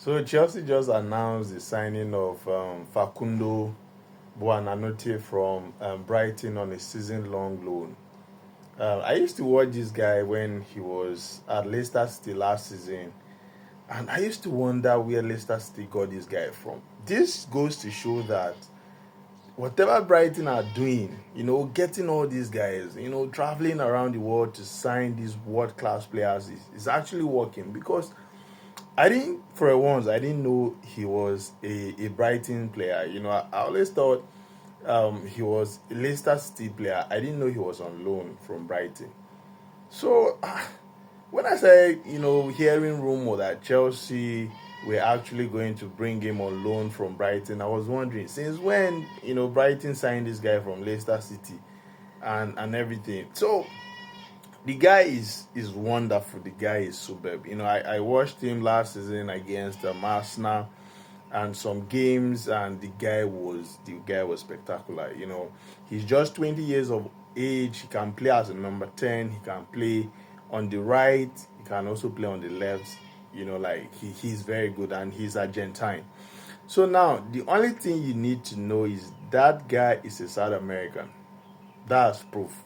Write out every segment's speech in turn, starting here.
So Chelsea just announced the signing of Facundo Buonanotte from Brighton on a season-long loan. I used to watch this guy when he was at Leicester City last season, and I used to wonder where Leicester City got this guy from. This goes to show that whatever Brighton are doing, getting all these guys, traveling around the world to sign these world-class players is actually working because I didn't know he was a Brighton player. I always thought he was a Leicester City player. I didn't know he was on loan from Brighton. So when I said, hearing rumor that Chelsea were actually going to bring him on loan from Brighton, I was wondering since when, Brighton signed this guy from Leicester City and everything. So the guy is wonderful. The guy is superb. I watched him last season against Arsenal and some games, and the guy was spectacular. He's just 20 years of age. He can play as a number 10. He can play on the right. He can also play on the left. He's very good, and he's Argentine. So now the only thing you need to know is that guy is a South American. That's proof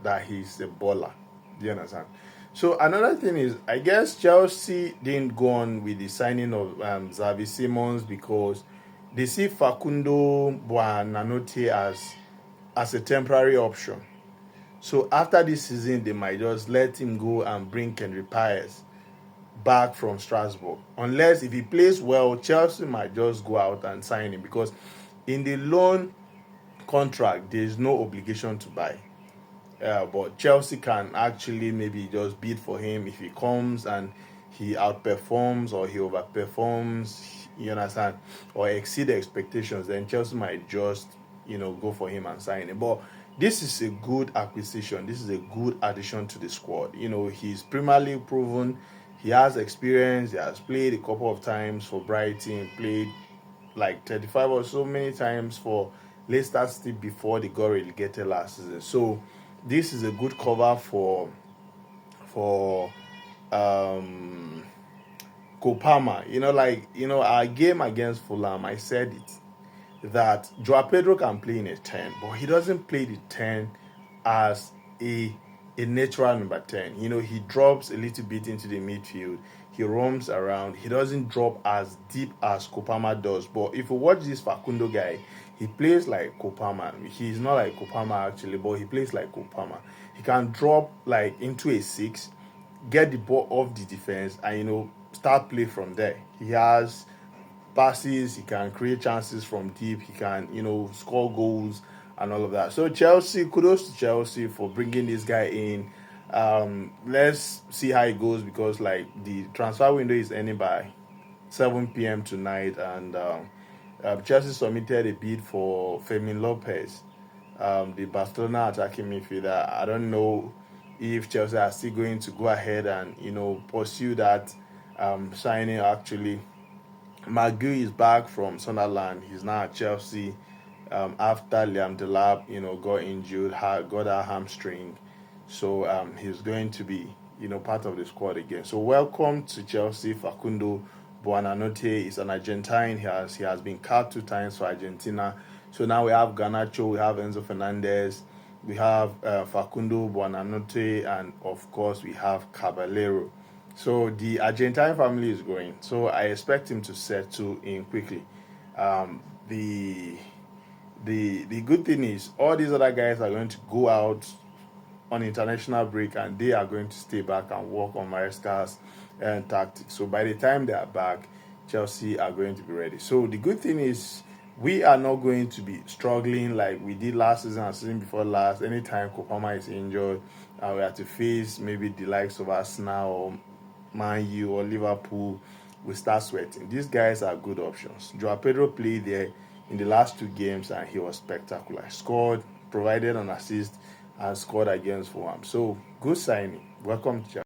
that he's a baller. Do you understand? So another thing is, I guess Chelsea didn't go on with the signing of Xavi Simons because they see Facundo Buonanotte as a temporary option. So after this season, they might just let him go and bring Kendrick Pires back from Strasbourg. Unless if he plays well, Chelsea might just go out and sign him because in the loan contract, there is no obligation to buy. But Chelsea can actually maybe just bid for him if he comes and he outperforms or he overperforms, you understand, or exceed expectations. Then Chelsea might just, go for him and sign him. But this is a good acquisition. This is a good addition to the squad. He's Premier League proven. He has experience. He has played a couple of times for Brighton. Played like 35 or so many times for Leicester City before they got relegated last season. So this is a good cover for Kopama. Our game against Fulham, I said it that Joao Pedro can play in a 10, but he doesn't play the 10 as a natural number 10. He drops a little bit into the midfield. He roams around. He doesn't drop as deep as Kopama does. But if you watch this Facundo guy, he plays like Kopama. He's not like Kopama actually, but he plays like Kopama. He can drop like into a 6, get the ball off the defense, and start play from there. He has passes. He can create chances from deep. He can score goals and all of that. So kudos to Chelsea for bringing this guy in. Let's see how it goes because the transfer window is ending by 7 p.m. tonight, and Chelsea submitted a bid for Fermin Lopez, the Barcelona attacking midfielder. I don't know if Chelsea are still going to go ahead and pursue that signing. Actually, Magu is back from Sunderland. He's now at Chelsea after Liam Delap got injured, got a hamstring. So he's going to be part of the squad again. So welcome to Chelsea, Facundo Buonanotte is an Argentine. He has been capped 2 times for Argentina. So now we have Garnacho, we have Enzo Fernandez, we have Facundo Buonanotte, and of course we have Caballero. So the Argentine family is growing. So I expect him to settle in quickly. The good thing is all these other guys are going to go out on international break and they are going to stay back and work on Maresca's tactics. So by the time they are back, Chelsea are going to be ready. So the good thing is we are not going to be struggling like we did last season and season before last. Anytime Kopama is injured, we have to face maybe the likes of Arsenal or Man U or Liverpool. We start sweating. These guys are good options. Joao Pedro played there in the last 2 games and he was spectacular. Scored, provided an assist, and scored against Fulham. So good signing. Welcome to Chelsea.